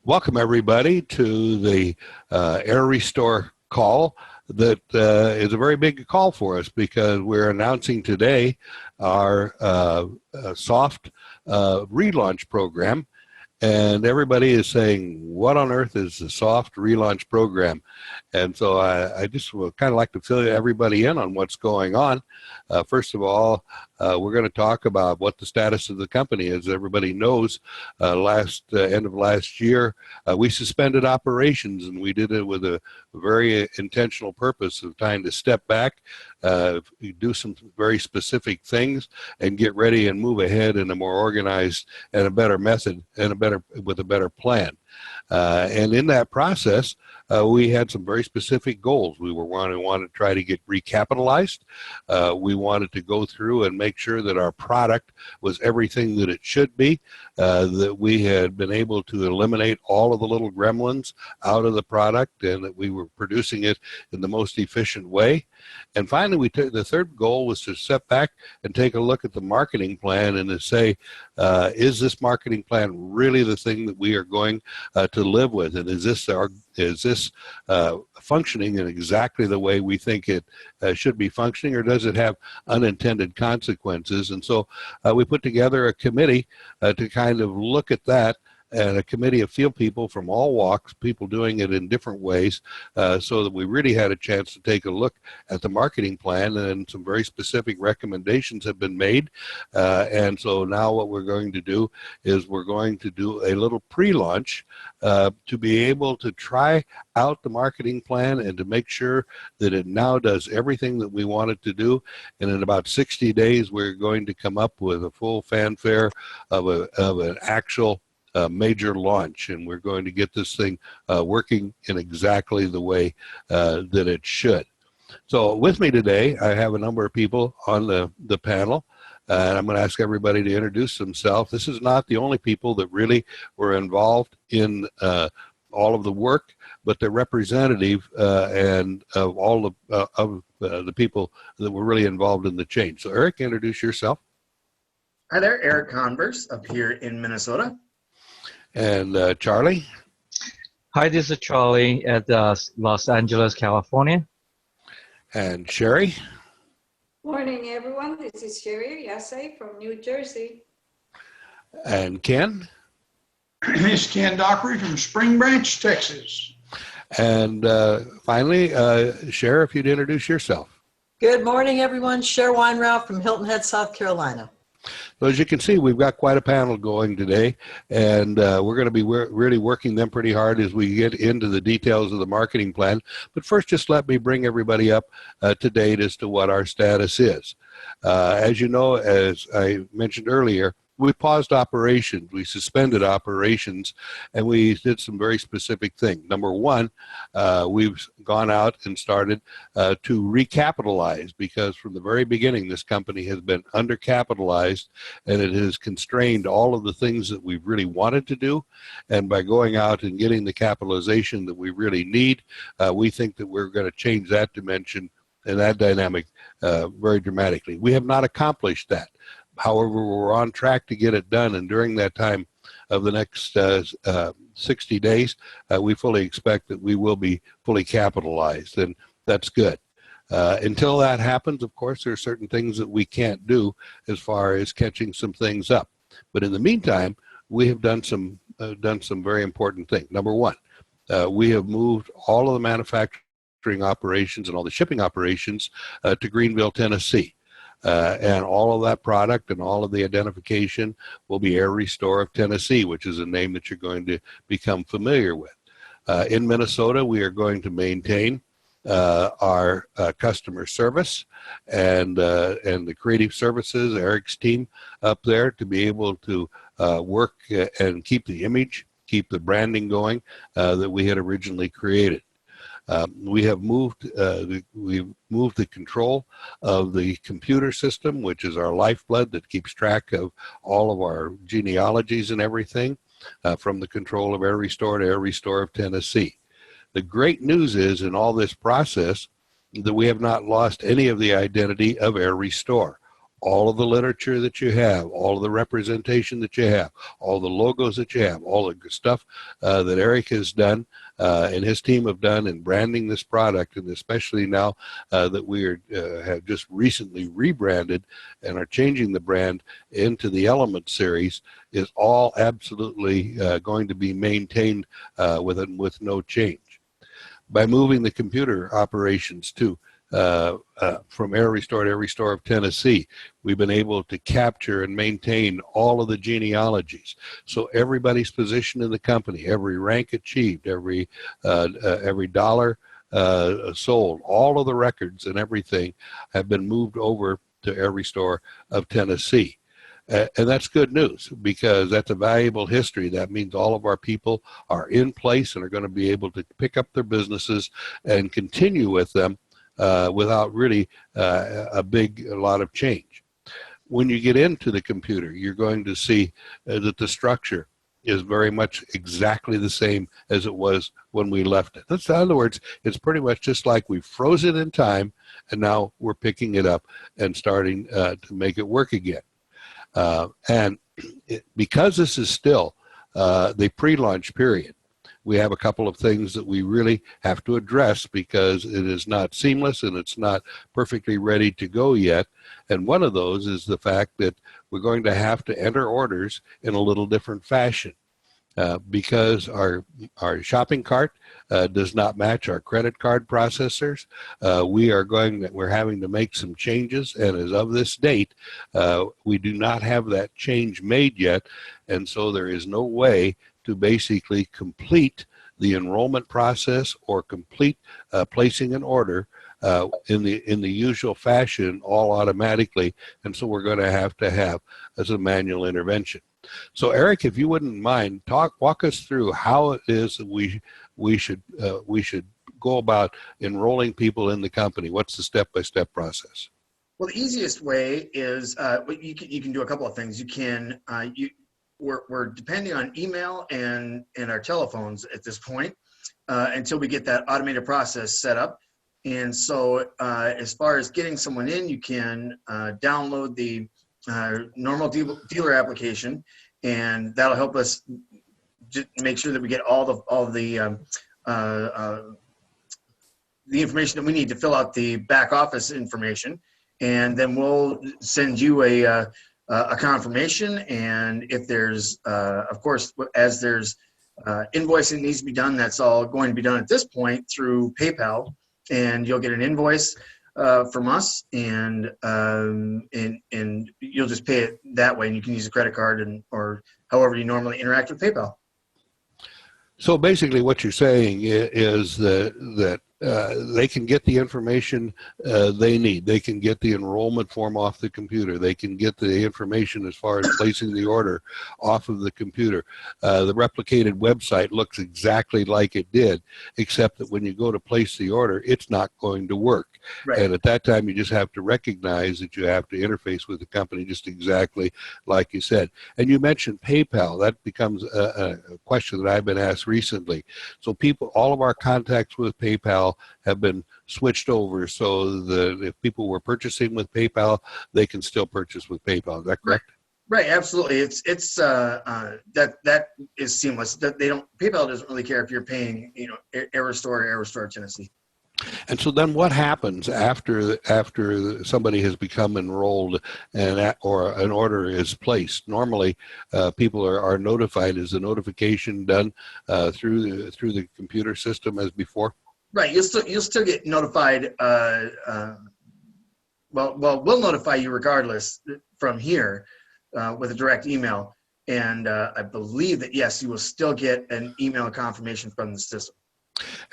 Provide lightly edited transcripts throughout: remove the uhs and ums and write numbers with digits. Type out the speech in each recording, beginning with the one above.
Welcome everybody to the AirRestore call. That is a very big call for us because we're announcing today our soft relaunch program. And everybody is saying, what on earth is the soft relaunch program? And so I just would kind of like to fill everybody in on what's going on. First of all, we're going to talk about what the status of the company is. Everybody knows end of last year, we suspended operations, and we did it with a very intentional purpose of trying to step back, do some very specific things, and get ready and move ahead in a more organized and a better method and with a better plan. And in that process, we had some very specific goals. We wanted to try to get recapitalized. We wanted to go through and make sure that our product was everything that it should be, that we had been able to eliminate all of the little gremlins out of the product, and that we were producing it in the most efficient way. And finally, the third goal was to step back and take a look at the marketing plan and to say, is this marketing plan really the thing that we are going to live with? And is this functioning in exactly the way we think it should be functioning, or does it have unintended consequences? And so we put together a committee to kind of look at that, and a committee of field people from all walks, people doing it in different ways, so that we really had a chance to take a look at the marketing plan, and some very specific recommendations have been made. And so now what we're going to do is we're going to do a little pre-launch to be able to try out the marketing plan and to make sure that it now does everything that we want it to do. And in about 60 days, we're going to come up with a full fanfare of an actual major launch, and we're going to get this thing working in exactly the way that it should. So with me today, I have a number of people on the panel, and I'm going to ask everybody to introduce themselves. This is not the only people that really were involved in all of the work, but they're representative and of all of the people that were really involved in the change. So Eric, introduce yourself. Hi there, Eric Converse up here in Minnesota. And Charlie? Hi, this is Charlie at Los Angeles, California. And Sherry? Morning, everyone. This is Sherry Yasay from New Jersey. And Ken? It's Ken Dockery from Spring Branch, Texas. And finally, Sherry, if you'd introduce yourself. Good morning, everyone. Cher Weinrauch from Hilton Head, South Carolina. So as you can see, we've got quite a panel going today, and we're going to be really working them pretty hard as we get into the details of the marketing plan. But first, just let me bring everybody up to date as to what our status is. As you know, as I mentioned earlier, we paused operations, we suspended operations, and we did some very specific things. Number one, we've gone out and started to recapitalize, because from the very beginning, this company has been undercapitalized, and it has constrained all of the things that we really wanted to do. And by going out and getting the capitalization that we really need, we think that we're going to change that dimension and that dynamic very dramatically. We have not accomplished that. However, we're on track to get it done, and during that time of the next 60 days, we fully expect that we will be fully capitalized, and that's good. Until that happens, of course, there are certain things that we can't do as far as catching some things up. But in the meantime, we have done some very important things. Number one, we have moved all of the manufacturing operations and all the shipping operations to Greenville, Tennessee. And all of that product and all of the identification will be AirRestore of Tennessee, which is a name that you're going to become familiar with. In Minnesota, we are going to maintain our customer service and the creative services, Eric's team up there, to be able to work and keep the image, keep the branding going that we had originally created. We've moved the control of the computer system, which is our lifeblood that keeps track of all of our genealogies and everything, from the control of AirRestore to AirRestore of Tennessee. The great news is, in all this process, that we have not lost any of the identity of AirRestore. all of the literature that you have, all of the representation that you have, all the logos that you have, all the stuff that Eric has done and his team have done in branding this product, and especially now that we have just recently rebranded and are changing the brand into the Element series, is all absolutely going to be maintained with no change. By moving the computer operations to from AirRestore to AirRestore of Tennessee, we've been able to capture and maintain all of the genealogies. So everybody's position in the company, every rank achieved, every dollar sold, all of the records and everything have been moved over to AirRestore of Tennessee. And that's good news, because that's a valuable history. That means all of our people are in place and are going to be able to pick up their businesses and continue with them without really a lot of change. When you get into the computer, you're going to see that the structure is very much exactly the same as it was when we left it. In other words, it's pretty much just like we froze it in time, and now we're picking it up and starting to make it work again. Because this is still the pre-launch period, we have a couple of things that we really have to address, because it is not seamless and it's not perfectly ready to go yet. And one of those is the fact that we're going to have to enter orders in a little different fashion. Because our shopping cart does not match our credit card processors, we're having to make some changes, and as of this date, we do not have that change made yet, and so there is no way to basically complete the enrollment process or complete placing an order in the usual fashion all automatically, and so we're going to have as a manual intervention. So Eric, if you wouldn't mind, walk us through how it is that we should go about enrolling people in the company. What's the step-by-step process? Well, the easiest way is you can do a couple of things. You can we're depending on email and our telephones at this point until we get that automated process set up. And so as far as getting someone in, you can download the normal dealer application, and that'll help us just make sure that we get all the information that we need to fill out the back office information, and then we'll send you a confirmation. And if there's of course, as there's invoicing needs to be done, that's all going to be done at this point through PayPal, and you'll get an invoice from us, and you'll just pay it that way, and you can use a credit card or however you normally interact with PayPal. So basically what you're saying is that they can get the information they need. They can get the enrollment form off the computer. They can get the information as far as placing the order off of the computer. The replicated website looks exactly like it did, except that when you go to place the order, it's not going to work. Right. And at that time, you just have to recognize that you have to interface with the company just exactly like you said. And you mentioned PayPal. That becomes a question that I've been asked recently. So all of our contacts with PayPal have been switched over, so that if people were purchasing with PayPal, they can still purchase with PayPal. Is that correct? Right, absolutely. It's that is seamless. That PayPal doesn't really care if you're paying, AirRestore or AirRestore Tennessee. And so then what happens after somebody has become enrolled or an order is placed? Normally, people are notified. Is the notification done through the computer system as before? Right. You'll still get notified. Well, we'll notify you regardless from here with a direct email. And I believe that, yes, you will still get an email confirmation from the system.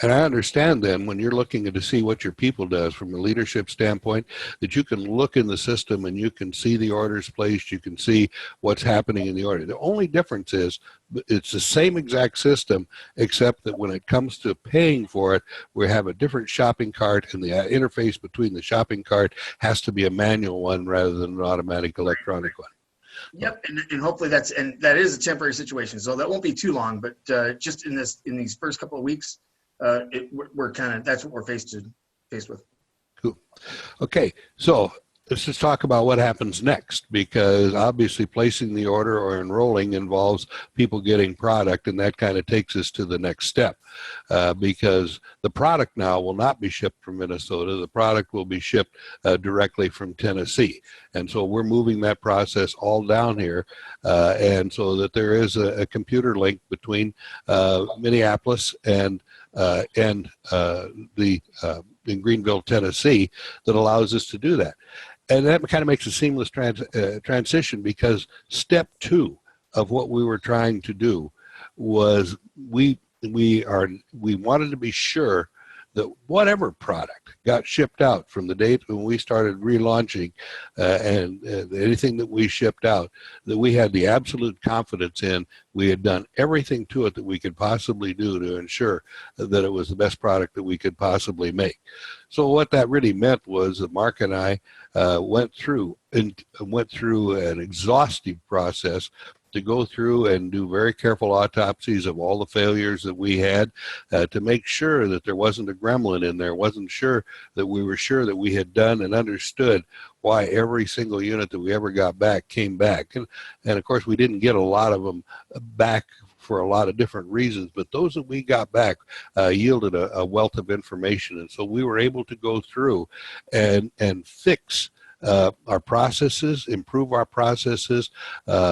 And I understand then, when you're looking to see what your people does from a leadership standpoint, that you can look in the system and you can see the orders placed, you can see what's happening in the order. The only difference is it's the same exact system, except that when it comes to paying for it, we have a different shopping cart, and the interface between the shopping cart has to be a manual one rather than an automatic electronic one. Yep, and hopefully that is a temporary situation, so that won't be too long. But just in these first couple of weeks, that's what we're faced with. Cool. Okay, so let's just talk about what happens next, because obviously placing the order or enrolling involves people getting product, and that kind of takes us to the next step, because the product now will not be shipped from Minnesota. The product will be shipped directly from Tennessee. And so we're moving that process all down here, and so that there is a computer link between Minneapolis and in Greenville, Tennessee, that allows us to do that. And that kind of makes a seamless transition, because step 2 of what we were trying to do was we wanted to be sure that whatever product got shipped out from the date when we started relaunching and anything that we shipped out, that we had the absolute confidence in. We had done everything to it that we could possibly do to ensure that it was the best product that we could possibly make. So what that really meant was that Mark and I went through an exhaustive process to go through and do very careful autopsies of all the failures that we had, to make sure that there wasn't a gremlin in there, wasn't sure that we were sure that we had done and understood why every single unit that we ever got back came back. And of course, we didn't get a lot of them back for a lot of different reasons, but those that we got back yielded a wealth of information. And so we were able to go through and fix our processes, improve our processes,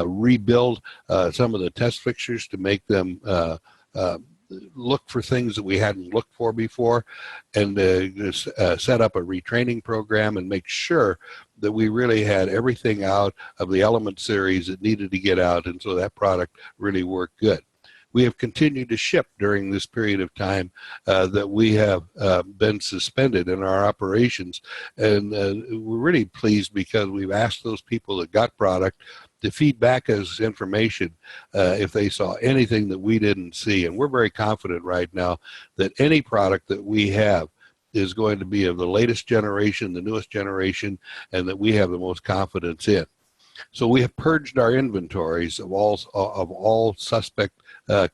rebuild some of the test fixtures to make them look for things that we hadn't looked for before, and set up a retraining program and make sure that we really had everything out of the Element series that needed to get out, and so that product really worked good. We have continued to ship during this period of time that we have been suspended in our operations. And we're really pleased, because we've asked those people that got product to feed back us information if they saw anything that we didn't see. And we're very confident right now that any product that we have is going to be of the latest generation, the newest generation, and that we have the most confidence in. So we have purged our inventories of all suspect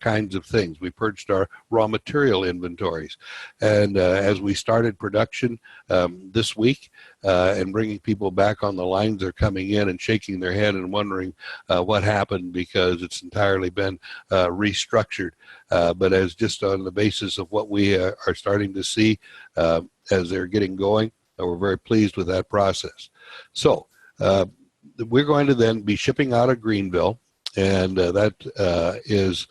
kinds of things. We purged our raw material inventories. And as we started production this week and bringing people back on the lines, they're coming in and shaking their head and wondering what happened, because it's entirely been restructured. But as just on the basis of what we are starting to see as they're getting going, we're very pleased with that process. So we're going to then be shipping out of Greenville, and that is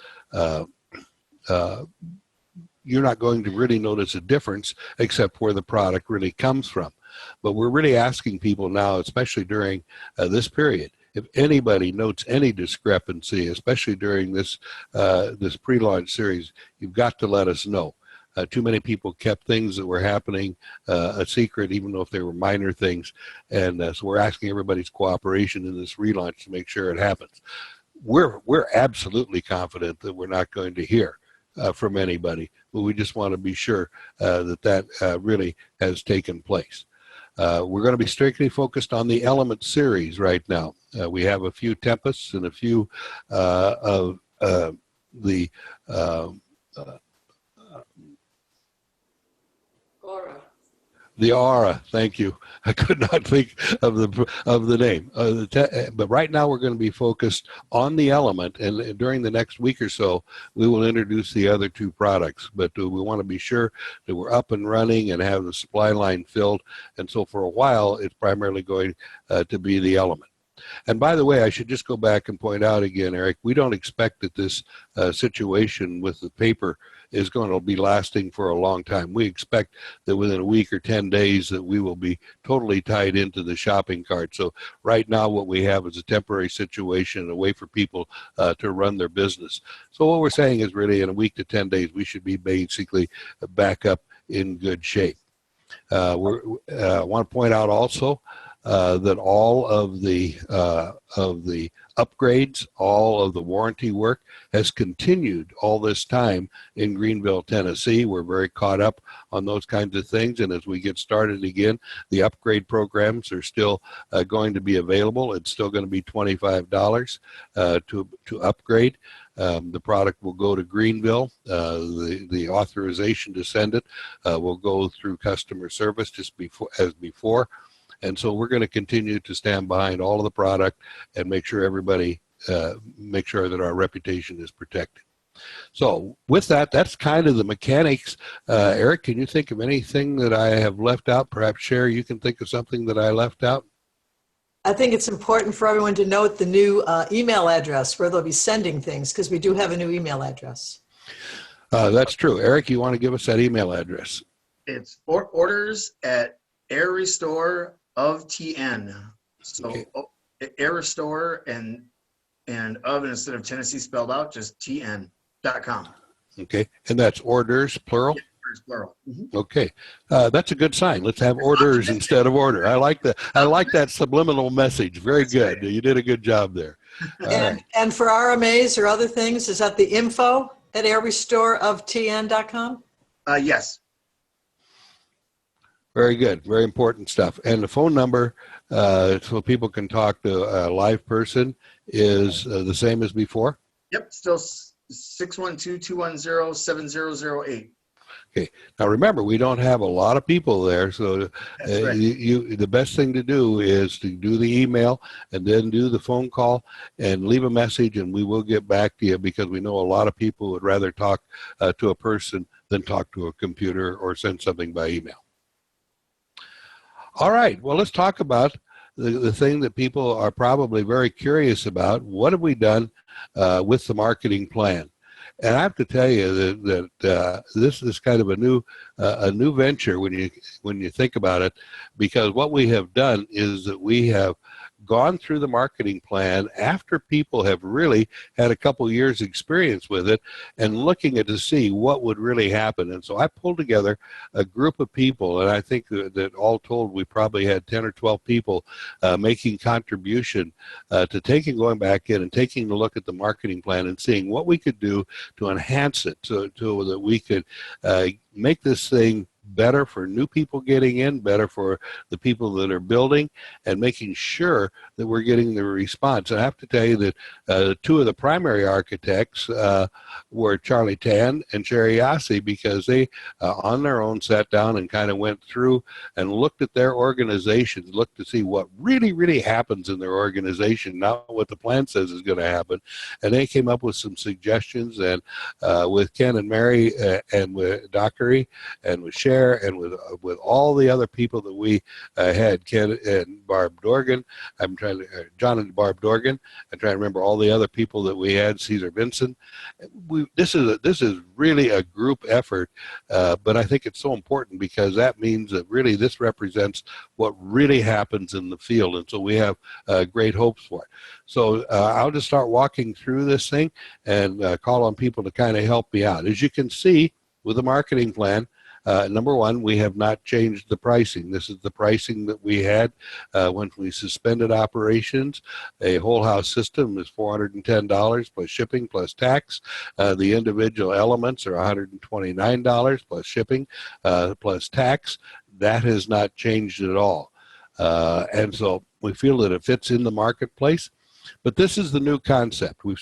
you're not going to really notice a difference except where the product really comes from. But we're really asking people now, especially during this period, if anybody notes any discrepancy, especially during this this pre-launch series, you've got to let us know. Too many people kept things that were happening a secret, even though if they were minor things. And so we're asking everybody's cooperation in this relaunch to make sure it happens. We're absolutely confident that we're not going to hear from anybody, but we just want to be sure that really has taken place. We're going to be strictly focused on the Element series right now. We have a few Tempests and a few of the Aura. The Aura, thank you. I could not think of the name. But right now we're going to be focused on the Element, and during the next week or so, we will introduce the other two products. But we want to be sure that we're up and running and have the supply line filled. And so for a while, it's primarily going to be the Element. And by the way, I should just go back and point out again, Eric, we don't expect that this situation with the paper is going to be lasting for a long time. We expect that within a week or 10 days that we will be totally tied into the shopping cart. So right now what we have is a temporary situation, a way for people to run their business. So what we're saying is really in a week to 10 days, we should be basically back up in good shape. I want to point out also that all of the upgrades, all of the warranty work has continued all this time in Greenville, Tennessee. We're very caught up on those kinds of things, and as we get started again, the upgrade programs are still going to be available. It's still going to be $25 to upgrade. The product will go to Greenville. The authorization to send it will go through customer service just as before. And so we're going to continue to stand behind all of the product and make sure everybody, make sure that our reputation is protected. So with that, that's kind of the mechanics. Eric, can you think of anything that I have left out? Perhaps Sherry, you can think of something that I left out? I think it's important for everyone to note the new email address where they'll be sending things, because we do have a new email address. That's true. Eric, you want to give us that email address? It's orders at AirRestore of TN. So Okay. AirRestore and of instead of Tennessee spelled out, just TN.com. Okay, and that's orders, plural? Orders, plural. Okay, that's a good sign. Let's have orders instead of order. I like that. I like that subliminal message. Very That's good. right. You did a good job there. All right. And for RMAs or other things, is that the info at airrestoreoftn.com? Yes. Very good. Very important stuff. And the phone number, so people can talk to a live person, is the same as before? Yep. Still 612-210-7008. Okay. Now remember, we don't have a lot of people there, so That's right. the best thing to do is to do the email and then do the phone call and leave a message, and we will get back to you, because we know a lot of people would rather talk to a person than talk to a computer or send something by email. All right. Well, let's talk about the thing that people are probably very curious about. What have we done with the marketing plan? And I have to tell you that this is kind of a new venture when you think about it, because what we have done is that we have gone through the marketing plan after people have really had a couple years experience with it and looking at to see what would really happen. And so I pulled together a group of people, and I think that all told we probably had 10 or 12 people making contribution to going back in and taking a look at the marketing plan and seeing what we could do to enhance it so that we could make this thing better for new people getting in, better for the people that are building, and making sure that we're getting the response. And I have to tell you that two of the primary architects were Charlie Tan and Sherry Yassi, because they on their own sat down and kind of went through and looked at their organizations, looked to see what really happens in their organization, not what the plan says is going to happen. And they came up with some suggestions, and with Ken and Mary and with Dockery and with Sherry and with all the other people that we had, Ken and Barb Dorgan, John and Barb Dorgan, I'm trying to remember all the other people that we had, Cesar Vinson. This is really a group effort, but I think it's so important because that means that really this represents what really happens in the field, and so we have great hopes for it. So I'll just start walking through this thing and call on people to kind of help me out. As you can see with the marketing plan, number one, we have not changed the pricing. This is the pricing that we had when we suspended operations. A whole house system is $410 plus shipping plus tax. The individual elements are $129 plus shipping plus tax. That has not changed at all. And so we feel that it fits in the marketplace. But this is the new concept. We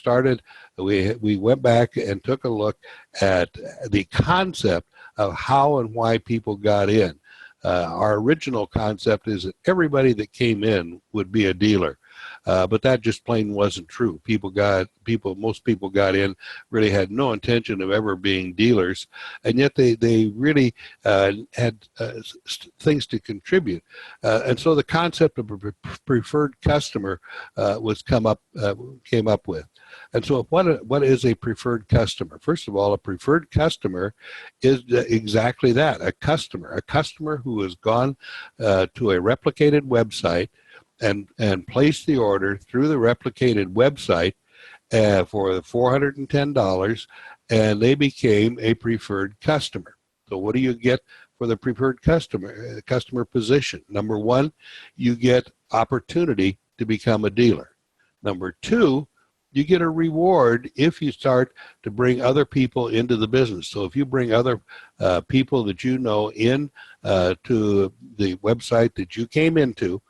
went back and took a look at the concept of how and why people got in. Our original concept is that everybody that came in would be a dealer. But that just plain wasn't true. Most people got in, really had no intention of ever being dealers, and yet they really had things to contribute. And so the concept of a preferred customer came up with. And so what is a preferred customer? First of all, a preferred customer is exactly that, a customer who has gone to a replicated website and placed the order through the replicated website for $410, and they became a preferred customer. So what do you get for the preferred customer position? Number one, you get opportunity to become a dealer. Number two, you get a reward if you start to bring other people into the business. So if you bring other people that you know in to the website that you came into,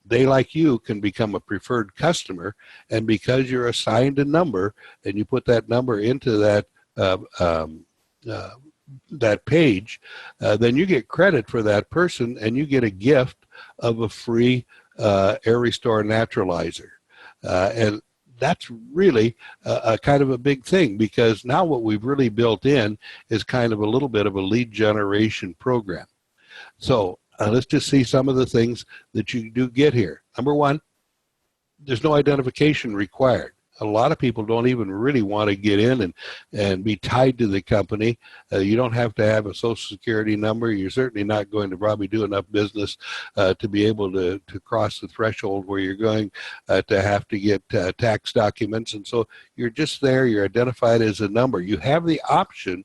they, like you, can become a preferred customer, and because you're assigned a number and you put that number into that that page, then you get credit for that person, and you get a gift of a free AirRestore naturalizer. And that's really a kind of a big thing, because now what we've really built in is kind of a little bit of a lead generation program. So let's just see some of the things that you do get here. Number one, there's no identification required. A lot of people don't even really want to get in and be tied to the company. You don't have to have a social security number. You're certainly not going to probably do enough business to be able to cross the threshold where you're going to have to get tax documents. And so you're just there, you're identified as a number. You have the option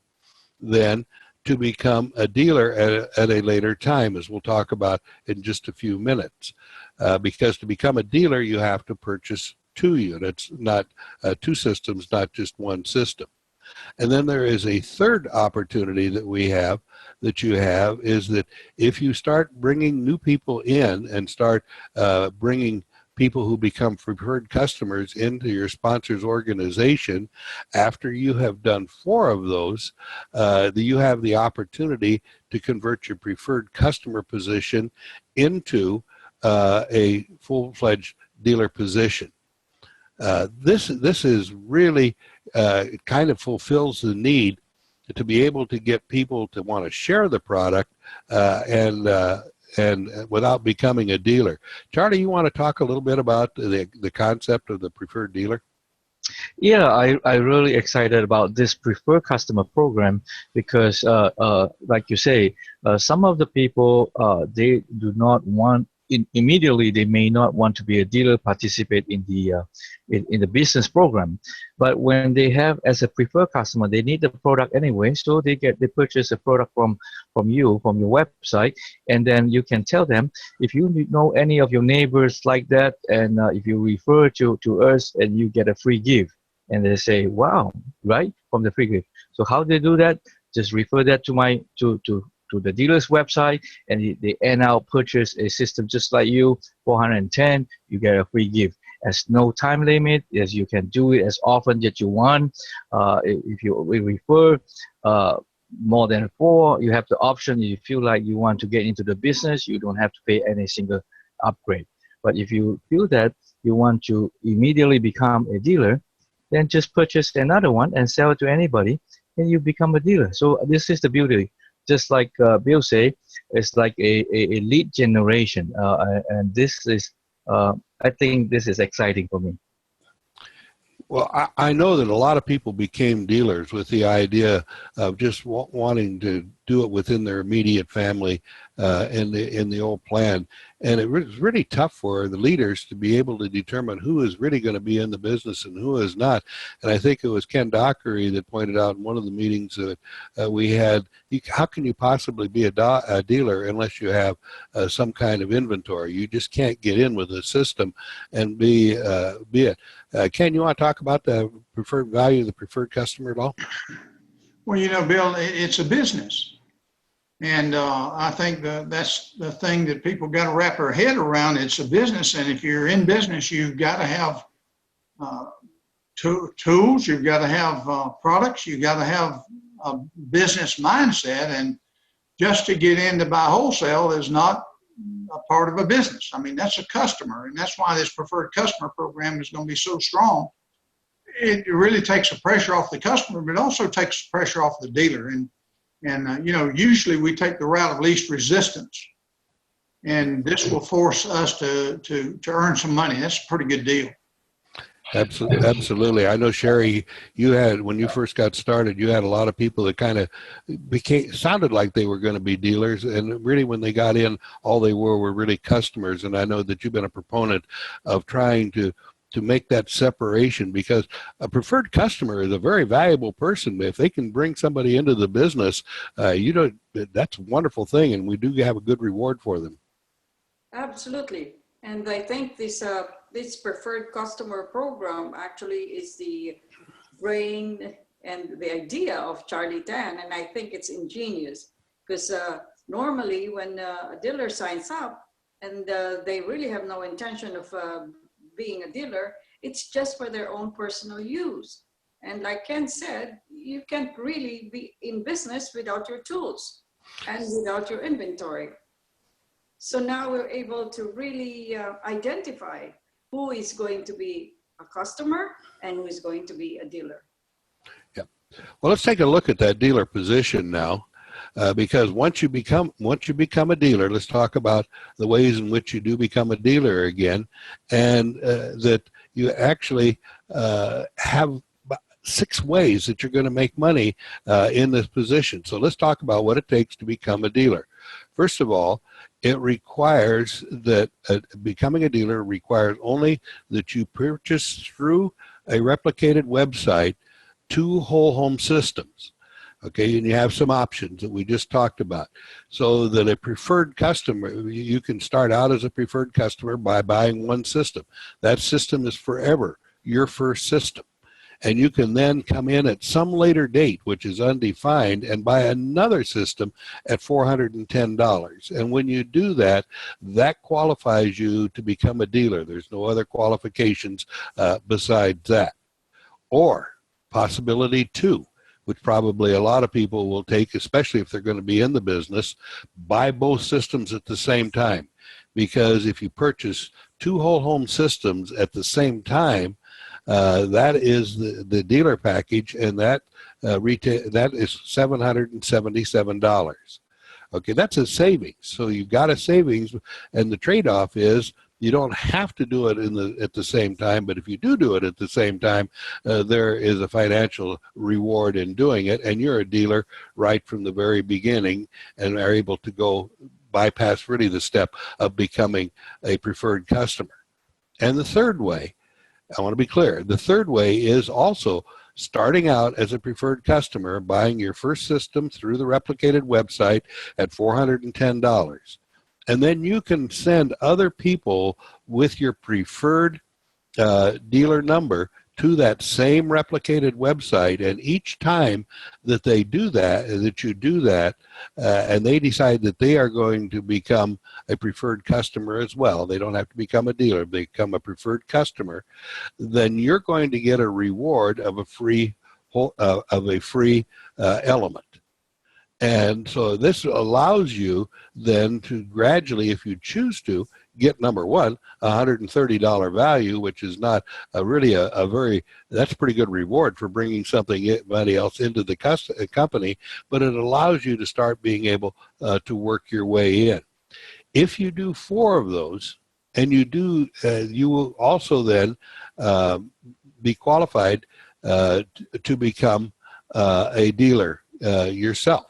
then to become a dealer at a later time, as we'll talk about in just a few minutes. Because to become a dealer, you have to purchase 2 units, not 2 systems, not just 1 system. And then there is a third opportunity that you have, is that if you start bringing new people in and start bringing people who become preferred customers into your sponsor's organization, after you have done 4 of those, you have the opportunity to convert your preferred customer position into a full-fledged dealer position. This is really kind of fulfills the need to be able to get people to want to share the product and without becoming a dealer. Charlie, you want to talk a little bit about the concept of the preferred dealer? Yeah, I really excited about this preferred customer program because, like you say, some of the people they do not want. Immediately, they may not want to be a dealer, participate in the business program, but when they have as a preferred customer, they need the product anyway, so they purchase a product from your website, and then you can tell them if you know any of your neighbors like that, and if you refer to us, and you get a free gift, and they say, wow, right, from the free gift. So how they do that? Just refer that to the dealer's website, and they end out purchase a system just like you, 410, you get a free gift. There's no time limit, as you can do it as often that you want. If you refer more than 4, you have the option. If you feel like you want to get into the business, you don't have to pay any single upgrade. But if you feel that you want to immediately become a dealer, then just purchase another one and sell it to anybody, and you become a dealer. So this is the beauty. Just like Bill said, it's like a lead generation, and this is, I think this is exciting for me. Well, I know that a lot of people became dealers with the idea of just wanting to do it within their immediate family in the old plan. And it was really tough for the leaders to be able to determine who is really going to be in the business and who is not. And I think it was Ken Dockery that pointed out in one of the meetings that we had, how can you possibly be a dealer unless you have some kind of inventory? You just can't get in with a system and be it. Ken, you want to talk about the preferred value of the preferred customer at all? Well, you know, Bill, it's a business. And I think that's the thing that people got to wrap their head around. It's a business. And if you're in business, you've got to have tools, you've got to have products, you've got to have a business mindset. And just to get in to buy wholesale is not a part of a business. I mean, that's a customer. And that's why this preferred customer program is going to be so strong. It really takes the pressure off the customer, but it also takes the pressure off the dealer. And you know, usually we take the route of least resistance, and this will force us to earn some money. That's a pretty good deal. Absolutely. I know, Sherry, you had, when you first got started, you had a lot of people that kind of sounded like they were going to be dealers, and really when they got in, all they were really customers. And I know that you've been a proponent of trying to make that separation, because a preferred customer is a very valuable person. If they can bring somebody into the business, that's a wonderful thing, and we do have a good reward for them. Absolutely. And I think this preferred customer program actually is the brain and the idea of Charlie Tan. And I think it's ingenious because normally when a dealer signs up and they really have no intention of being a dealer, it's just for their own personal use. And like Ken said, you can't really be in business without your tools and without your inventory. So now we're able to really identify who is going to be a customer and who is going to be a dealer. Yeah. Well, let's take a look at that dealer position now. Because once you become a dealer, let's talk about the ways in which you do become a dealer again, and that you actually have 6 ways that you're going to make money in this position. So let's talk about what it takes to become a dealer. First of all, it requires that becoming a dealer requires only that you purchase through a replicated website 2 whole home systems. Okay, and you have some options that we just talked about. So that a preferred customer, you can start out as a preferred customer by buying 1 system. That system is forever your first system. And you can then come in at some later date, which is undefined, and buy another system at $410. And when you do that, that qualifies you to become a dealer. There's no other qualifications besides that. Or possibility 2, which probably a lot of people will take, especially if they're going to be in the business, buy both systems at the same time. Because if you purchase 2 whole home systems at the same time, that is the dealer package, and that that is $777. Okay, that's a savings. So you've got a savings, and the trade-off is you don't have to do it at the same time, but if you do it at the same time, there is a financial reward in doing it, and you're a dealer right from the very beginning and are able to go bypass really the step of becoming a preferred customer. And the third way, I want to be clear, the third way is also starting out as a preferred customer, buying your first system through the replicated website at $410. And then you can send other people with your preferred dealer number to that same replicated website. And each time that they do that, and they decide that they are going to become a preferred customer as well, they don't have to become a dealer, they become a preferred customer, then you're going to get a reward of a free element. And so this allows you then to gradually, if you choose to, get number one, $130 value, which is not really a very, that's a pretty good reward for bringing somebody else into the company, but it allows you to start being able to work your way in. If you do 4 of those, and you will also then be qualified to become a dealer yourself.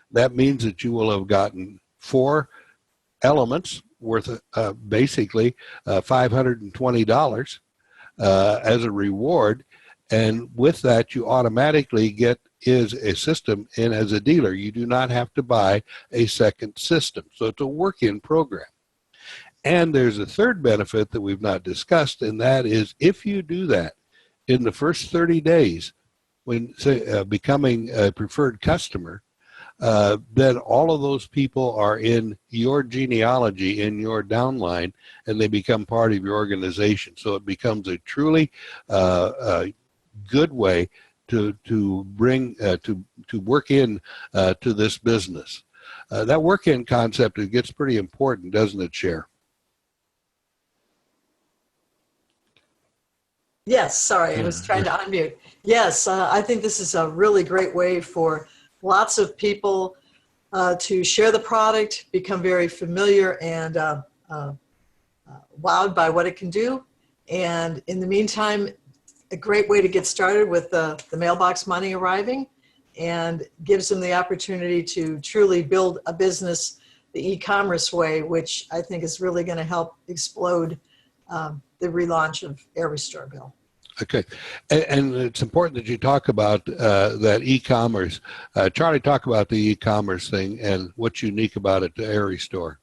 That means that you will have gotten 4 elements worth basically $520 as a reward, and with that you automatically get a system in as a dealer. You do not have to buy a second system, so it's a work-in program. And there's a third benefit that we've not discussed, and that is if you do that in the first 30 days when becoming a preferred customer, then all of those people are in your genealogy, in your downline, and they become part of your organization. So it becomes a truly good way to bring to work in to this business. That work-in concept, it gets pretty important, doesn't it, Cher? Yes, sorry, I was trying to unmute. Yes, I think this is a really great way for lots of people to share the product, become very familiar and wowed by what it can do. And in the meantime, a great way to get started with the mailbox money arriving, and gives them the opportunity to truly build a business the e-commerce way, which I think is really going to help explode the relaunch of AirRestore, Bill. Okay, and it's important that you talk about that e-commerce. Charlie, talk about the e-commerce thing and what's unique about it to AirRestore.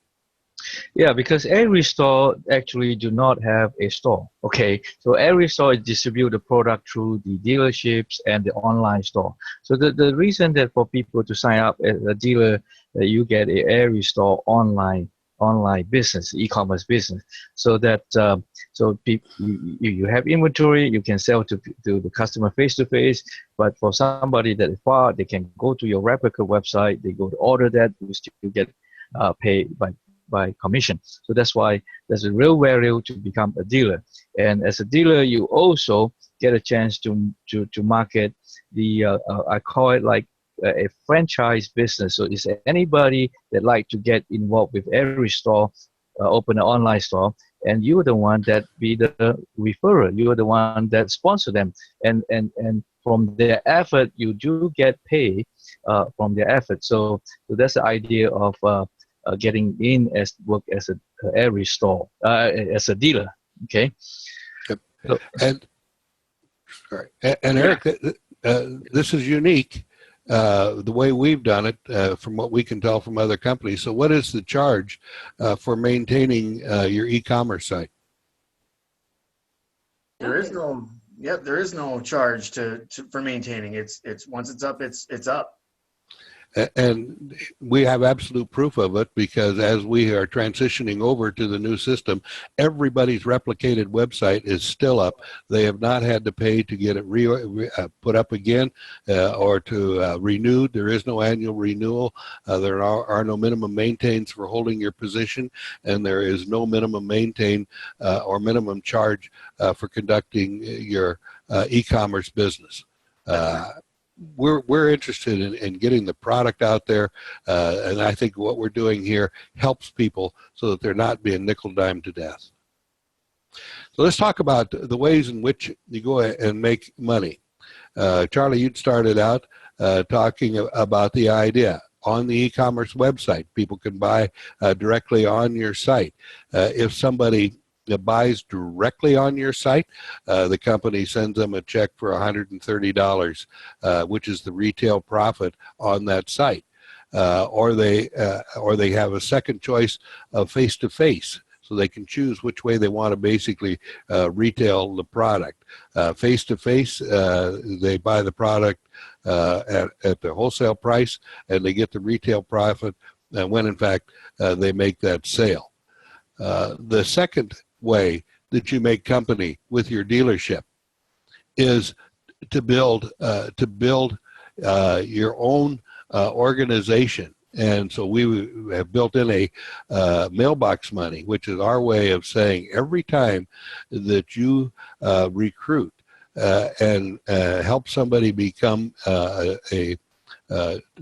Yeah, because AirRestore actually do not have a store. Okay, so AirRestore distribute the product through the dealerships and the online store. So the reason that for people to sign up as a dealer, that you get a AirRestore online online business, e-commerce business, so that you have inventory, you can sell to the customer face to face. But for somebody that is far, they can go to your replica website, they go to order that, you still get paid by commission. So that's why there's a real value to become a dealer. And as a dealer, you also get a chance to market the I call it like a franchise business. So is anybody that like to get involved with AirRestore, open an online store, and you're the one that be the referrer, you're the one that sponsor them, and from their effort you do get paid from their effort. So that's the idea of getting in as work as a AirRestore as a dealer. Okay. Yep. So, And sorry, and Eric, this is unique. The way we've done it, from what we can tell from other companies. So what is the charge for maintaining your e-commerce site? There is no, there is no charge for maintaining. It's once it's up, it's up. And we have absolute proof of it, because as we are transitioning over to the new system, everybody's replicated website is still up. They have not had to pay to get it put up again or to renewed. There is no annual renewal. There are no minimum maintains for holding your position, and there is no minimum maintain or minimum charge for conducting your e-commerce business. We're interested in getting the product out there, and I think what we're doing here helps people so that they're not being nickel-dimed to death. So let's talk about the ways in which you go and make money. Charlie, you'd started out talking about the idea. On the e-commerce website, people can buy directly on your site. If somebody buys directly on your site, the company sends them a check for $130, which is the retail profit on that site. Or they have a second choice of face-to-face, so they can choose which way they want to basically retail the product. Face-to-face, they buy the product at the wholesale price, and they get the retail profit when in fact they make that sale. The second way that you make company with your dealership is to build your own organization. And so we have built in a mailbox money, which is our way of saying every time that you recruit and help somebody become a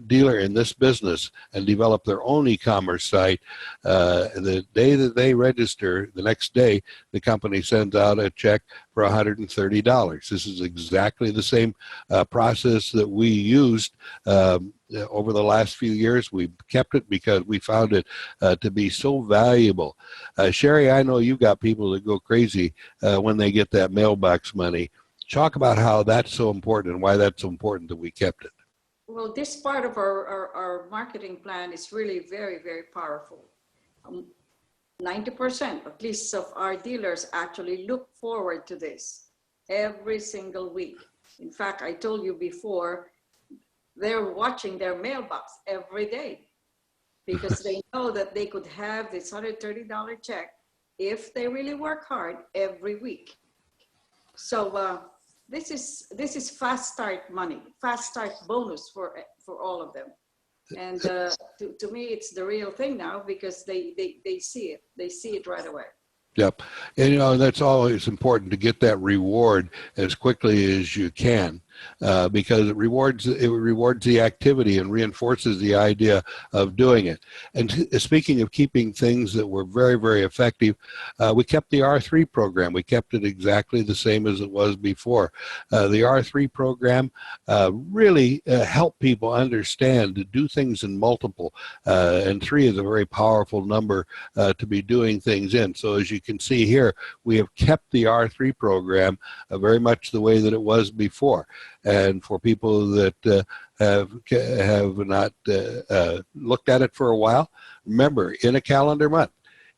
dealer in this business and develop their own e-commerce site, the day that they register, the next day, the company sends out a check for $130. This is exactly the same process that we used over the last few years. We've kept it because we found it to be so valuable. Sherry, I know you've got people that go crazy when they get that mailbox money. Talk about how that's so important and why that's so important that we kept it. Well, this part of our marketing plan is really very, very powerful. 90% at least of our dealers actually look forward to this every single week. In fact, I told you before, they're watching their mailbox every day because they know that they could have this $130 check if they really work hard every week. So this is fast start money, fast start bonus for all of them. And to me, it's the real thing now because they see it. They see it right away. Yep. And, you know, that's always important to get that reward as quickly as you can, because it rewards the activity and reinforces the idea of doing it. And speaking of keeping things that were very, very effective, we kept the R3 program. We kept it exactly the same as it was before. The R3 program really helped people understand to do things in multiple, and 3 is a very powerful number to be doing things in. So as you can see here, we have kept the R3 program very much the way that it was before. And for people that have not looked at it for a while, remember, in a calendar month,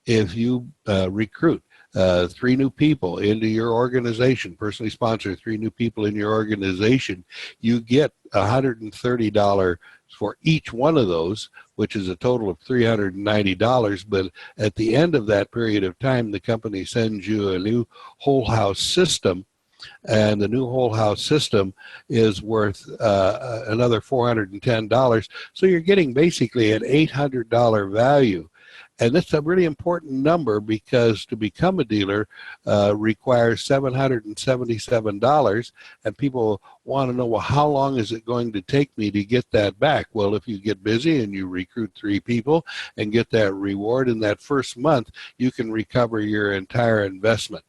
if you recruit 3 new people into your organization, personally sponsor 3 new people in your organization, you get $130 for each one of those, which is a total of $390. But at the end of that period of time, the company sends you a new whole house system, and the new whole house system is worth another $410. So you're getting basically an $800 value. And that's a really important number, because to become a dealer requires $777, and people want to know, well, how long is it going to take me to get that back? Well, if you get busy and you recruit 3 people and get that reward in that first month, you can recover your entire investment.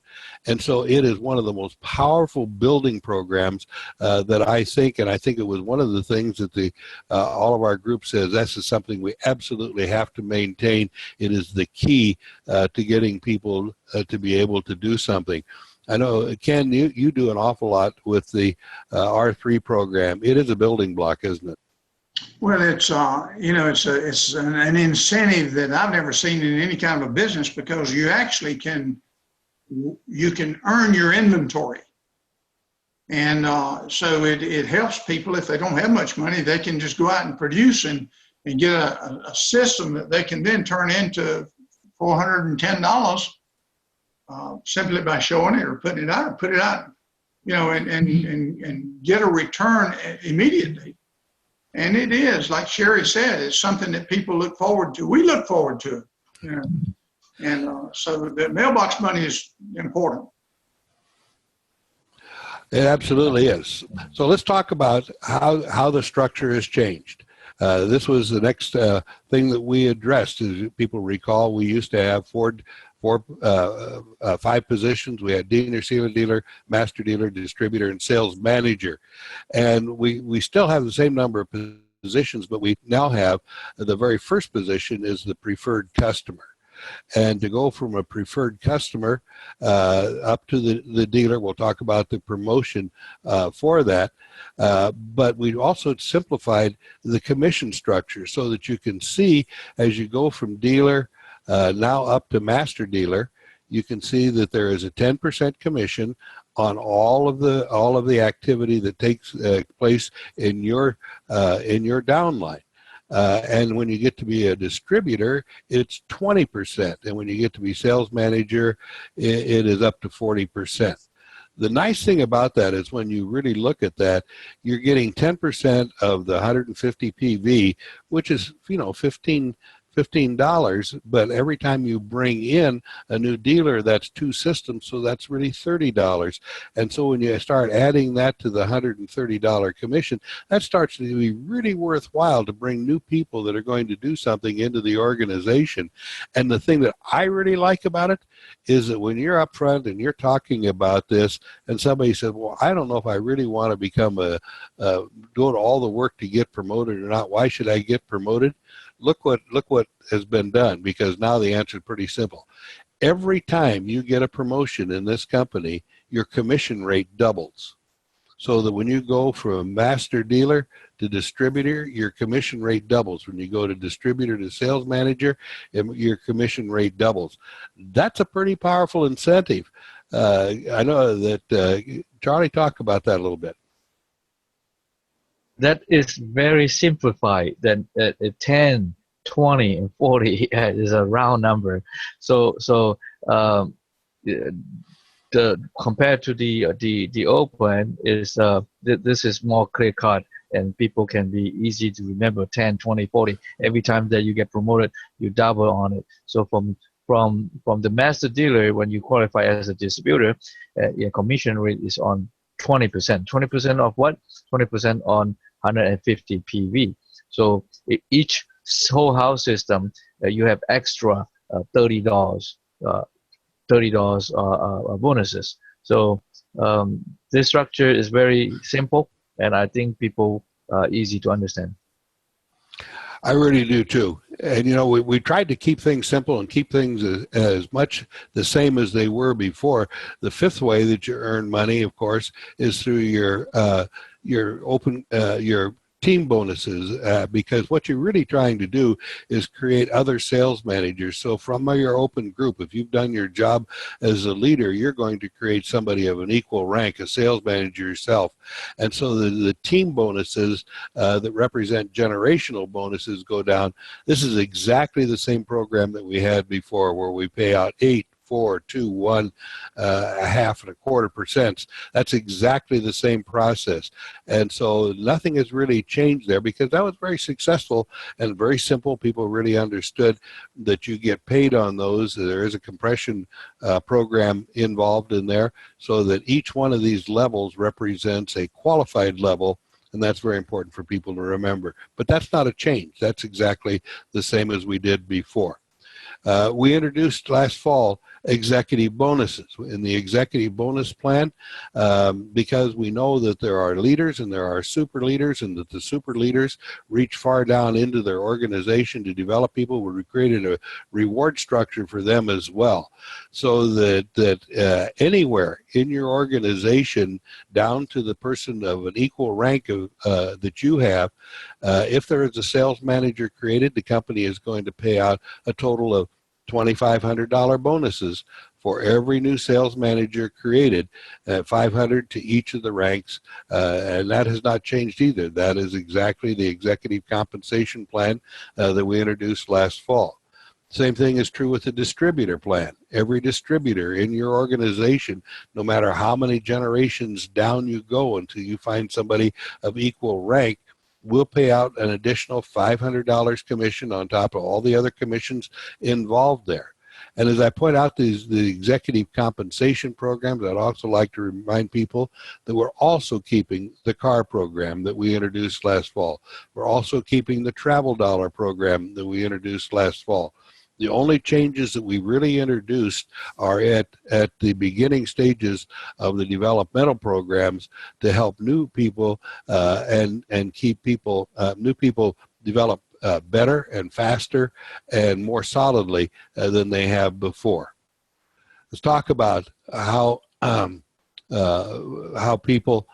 And so it is one of the most powerful building programs that I think, and I think it was one of the things that all of our group says, this is something we absolutely have to maintain. It is the key to getting people to be able to do something. I know, Ken, you do an awful lot with the R3 program. It is a building block, isn't it? Well, it's it's an incentive that I've never seen in any kind of a business, because you actually can earn your inventory. And so it helps people. If they don't have much money, they can just go out and produce and get a system that they can then turn into $410 simply by showing it or put it out, and get a return immediately. And it is, like Sherry said, it's something that people look forward to. We look forward to it. And so the mailbox money is important. It absolutely is. So let's talk about how the structure has changed. This was the next thing that we addressed. As people recall, we used to have 5 positions. We had dealer, sealer dealer, master dealer, distributor, and sales manager. And we still have the same number of positions, but we now have the very first position is the preferred customer. And to go from a preferred customer up to the dealer, we'll talk about the promotion for that. But we also simplified the commission structure so that you can see as you go from dealer now up to master dealer, you can see that there is a 10% commission on all of the activity that takes place in your downline. And when you get to be a distributor, it's 20%. And when you get to be sales manager, it is up to 40%. The nice thing about that is when you really look at that, you're getting 10% of the 150 PV, which is, $15, but every time you bring in a new dealer, that's 2 systems, so that's really $30. And so when you start adding that to the $130 commission, that starts to be really worthwhile to bring new people that are going to do something into the organization. And the thing that I really like about it is that when you're up front and you're talking about this, and somebody said, well, I don't know if I really want to become doing all the work to get promoted or not. Why should I get promoted? Look what has been done, because now the answer is pretty simple. Every time you get a promotion in this company, your commission rate doubles. So that when you go from master dealer to distributor, your commission rate doubles. When you go to distributor to sales manager, your commission rate doubles. That's a pretty powerful incentive. I know that Charlie talked about that a little bit. That is very simplified. Then 10, 20, and 40 is a round number. So the compared to the open is this is more clear cut, and people can be easy to remember. 10, 20, 40. Every time that you get promoted, you double on it. So from the master dealer, when you qualify as a distributor, your commission rate is on 20%. 20% of what? 20% on 150 PV. So each whole house system, you have extra $30 bonuses. So this structure is very simple, and I think people easy to understand. I really do too. And we tried to keep things simple and keep things as much the same as they were before. The fifth way that you earn money, of course, is through your team bonuses, because what you're really trying to do is create other sales managers. So from your open group, if you've done your job as a leader, you're going to create somebody of an equal rank, a sales manager yourself. And so the team bonuses that represent generational bonuses go down. This is exactly the same program that we had before, where we pay out 8, 4, 2, 1, a half and a quarter%. That's exactly the same process. And so nothing has really changed there, because that was very successful and very simple. People really understood that you get paid on those. There is a compression program involved in there, so that each one of these levels represents a qualified level. And that's very important for people to remember. But that's not a change. That's exactly the same as we did before. We introduced last fall executive bonuses in the executive bonus plan, because we know that there are leaders and there are super leaders, and that the super leaders reach far down into their organization to develop people. We created a reward structure for them as well, so that anywhere in your organization, down to the person of an equal rank of, that you have, if there is a sales manager created, the company is going to pay out a total of $2,500 bonuses for every new sales manager created, $500 to each of the ranks, and that has not changed either. That is exactly the executive compensation plan that we introduced last fall. Same thing is true with the distributor plan. Every distributor in your organization, no matter how many generations down you go until you find somebody of equal rank, will pay out an additional $500 commission on top of all the other commissions involved there. And as I point out the executive compensation programs, I'd also like to remind people that we're also keeping the car program that we introduced last fall. We're also keeping the travel dollar program that we introduced last fall. The only changes that we really introduced are at the beginning stages of the developmental programs to help new people and keep people, new people develop better and faster and more solidly than they have before. Let's talk about how people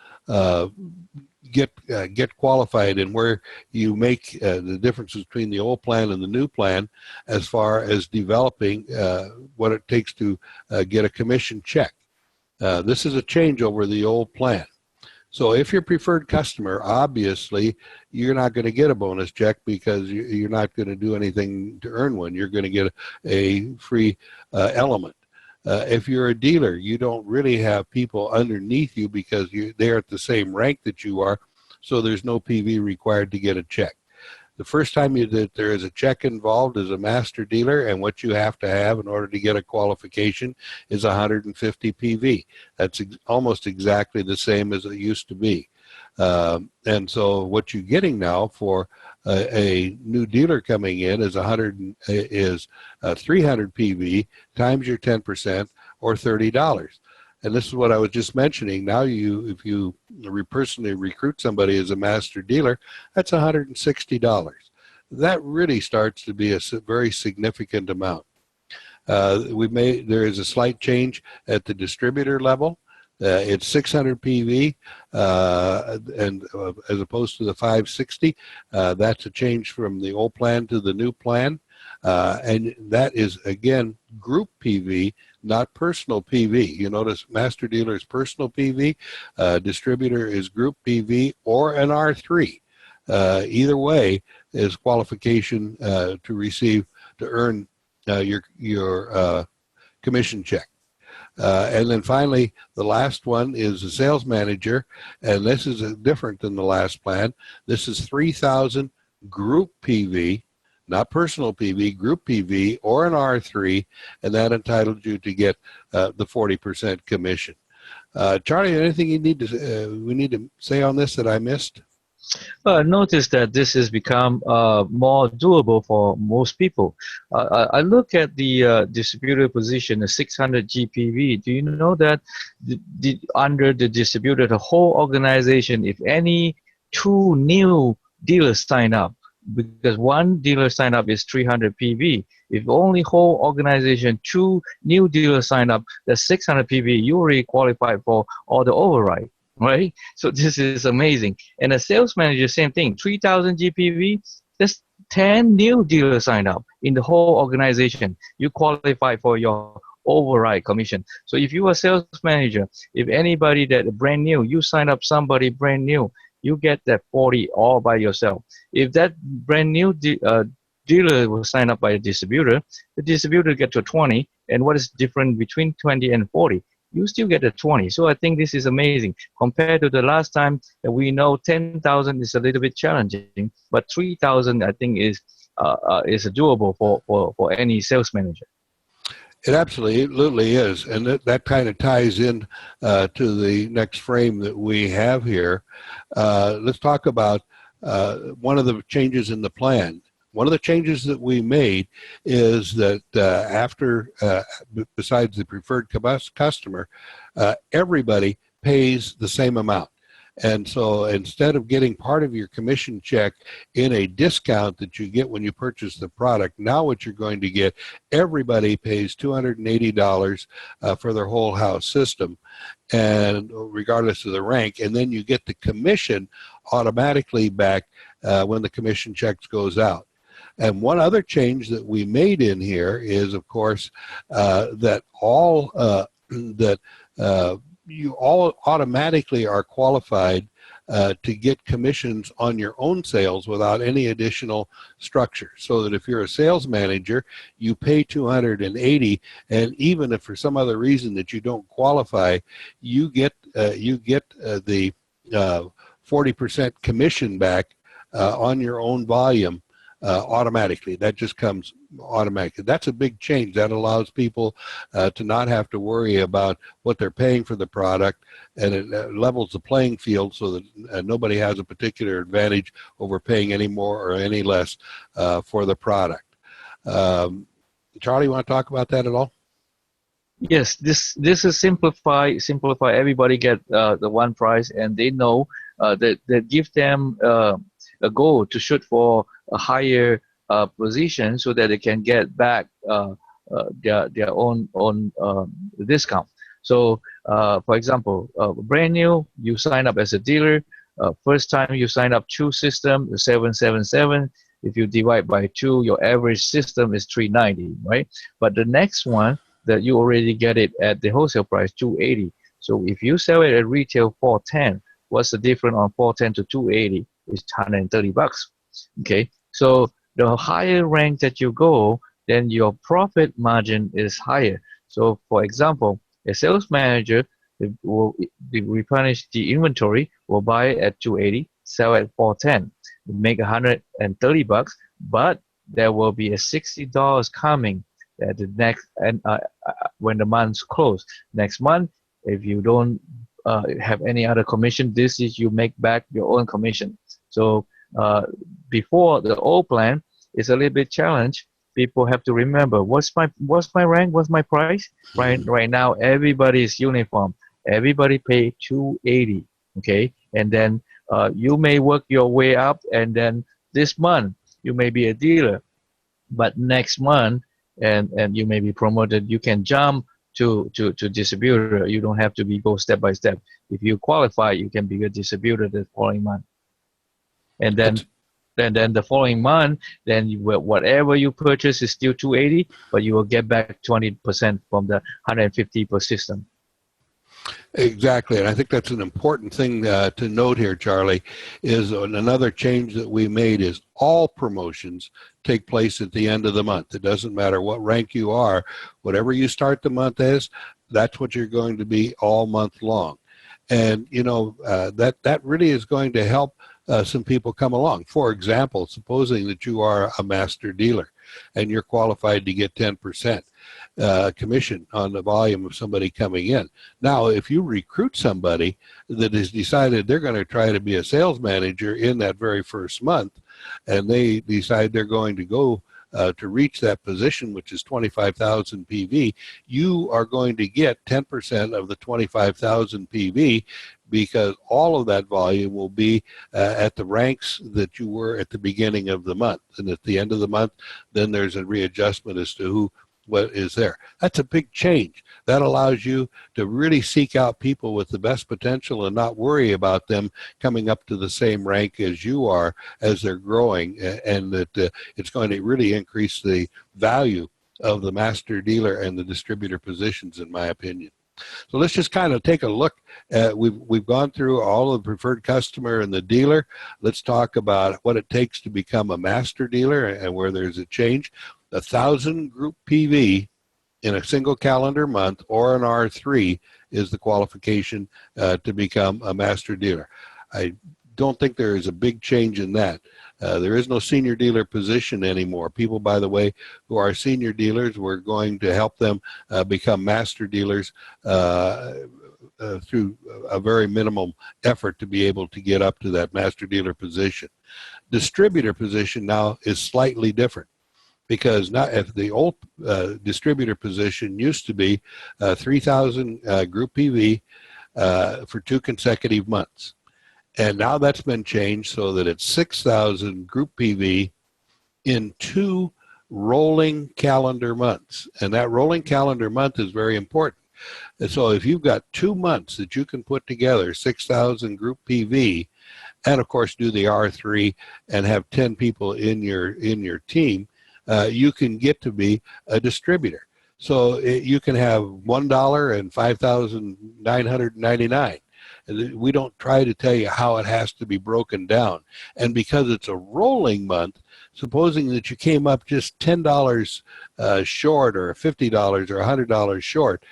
get qualified, and where you make the difference between the old plan and the new plan as far as developing what it takes to get a commission check. This is a change over the old plan. So if you're a preferred customer, obviously you're not going to get a bonus check, because you're not going to do anything to earn one. You're going to get a free element. If you're a dealer, you don't really have people underneath you, because they're at the same rank that you are, so there's no PV required to get a check. The first time that there is a check involved is a master dealer, and what you have to have in order to get a qualification is 150 PV. That's almost exactly the same as it used to be. And so what you're getting now for a new dealer coming in is 300 PV times your 10%, or $30. And this is what I was just mentioning. Now if you personally recruit somebody as a master dealer, that's $160. That really starts to be a very significant amount. There is a slight change at the distributor level. It's 600 PV, and as opposed to the 560. That's a change from the old plan to the new plan. And that is, again, group PV, not personal PV. You notice master dealer is personal PV, distributor is group PV, or an R3. Either way is qualification to earn your commission check. And then finally, the last one is the sales manager, and this is different than the last plan. This is 3,000 group PV, not personal PV, group PV, or an R3, and that entitles you to get the 40% commission. Charlie, anything we need to say on this that I missed? Notice that this has become more doable for most people. I look at the distributor position, the 600 GPV. Do you know that under the distributor, the whole organization, if any 2 new dealers sign up, because 1 dealer sign up is 300 PV. If only whole organization 2 new dealers sign up, that's 600 PV. You already qualified for all the override. right? So this is amazing. And a sales manager, same thing, 3,000 GPV, that's 10 new dealers signed up in the whole organization. You qualify for your override commission. So if you are a sales manager, if anybody that brand new, you sign up somebody brand new, you get that 40 all by yourself. If that brand new dealer was signed up by a distributor, the distributor get to 20, and what is different between 20 and 40? You still get a 20. So I think this is amazing. Compared to the last time that we know 10,000 is a little bit challenging, but 3,000 I think is doable for any sales manager. It absolutely is, and that kind of ties in to the next frame that we have here. Let's talk about one of the changes in the plan. One of the changes that we made is that besides the preferred customer, everybody pays the same amount. And so instead of getting part of your commission check in a discount that you get when you purchase the product, now what you're going to get, everybody pays $280 for their whole house system, and regardless of the rank, and then you get the commission automatically back when the commission checks goes out. And one other change that we made in here is, of course, that you all automatically are qualified to get commissions on your own sales without any additional structure. So that if you're a sales manager, you pay $280, and even if for some other reason that you don't qualify, you get the 40% commission back on your own volume automatically. That just comes automatically. That's a big change. That allows people to not have to worry about what they're paying for the product, and it levels the playing field so that nobody has a particular advantage over paying any more or any less for the product. Charlie, you want to talk about that at all? Yes, this is simplify. Everybody get the one price, and they know that give them a goal to shoot for a higher position so that they can get back their own discount. So, for example, brand new, you sign up as a dealer. First time you sign up 2 system, 777. If you divide by 2, your average system is 390, right? But the next one that you already get it at the wholesale price 280. So if you sell it at retail 410, what's the difference on 410 to 280? It's $130. Okay, so the higher rank that you go, then your profit margin is higher. So for example, a sales manager will replenish the inventory, will buy it at 280, sell at 410, make $130, but there will be a $60 coming at the next when the month's close. Next month, if you don't have any other commission, this is you make back your own commission. So before the old plan is a little bit challenge. People have to remember what's my rank, what's my price. Right now everybody is uniform. Everybody pay 280. Okay, and then you may work your way up, and then this month you may be a dealer, but next month and you may be promoted. You can jump to distributor. You don't have to go step by step. If you qualify, you can be a distributor the following month. And then the following month, then whatever you purchase is still 280, but you will get back 20% from the 150 per system. Exactly, and I think that's an important thing to note here, Charlie, is another change that we made is all promotions take place at the end of the month. It doesn't matter what rank you are, whatever you start the month as, that's what you're going to be all month long. And, you know, that really is going to help some people come along. For example, supposing that you are a master dealer and you're qualified to get 10% commission on the volume of somebody coming in. Now, if you recruit somebody that has decided they're going to try to be a sales manager in that very first month, and they decide they're going to go to reach that position, which is 25,000 PV, you are going to get 10% of the 25,000 PV, because all of that volume will be at the ranks that you were at the beginning of the month. And at the end of the month, then there's a readjustment as to what is there. That's a big change. That allows you to really seek out people with the best potential and not worry about them coming up to the same rank as you are as they're growing, and that it's going to really increase the value of the master dealer and the distributor positions, in my opinion. So let's just kind of take a look at, we've gone through all of the preferred customer and the dealer. Let's talk about what it takes to become a master dealer and where there's a change. 1,000 group PV in a single calendar month or an R3 is the qualification to become a master dealer. I don't think there is a big change in that. There is no senior dealer position anymore. People, by the way, who are senior dealers, we're going to help them become master dealers through a very minimal effort to be able to get up to that master dealer position. Distributor position now is slightly different, because now, if the old distributor position used to be 3,000 group PV for 2 consecutive months. And now that's been changed so that it's 6,000 group PV in 2 rolling calendar months. And that rolling calendar month is very important. And so if you've got 2 months that you can put together 6,000 group PV, and of course do the R3 and have 10 people in your team, you can get to be a distributor. So you can have $1 and 5,999. We don't try to tell you how it has to be broken down. And because it's a rolling month, supposing that you came up just $10 short, or $50 or $100 short,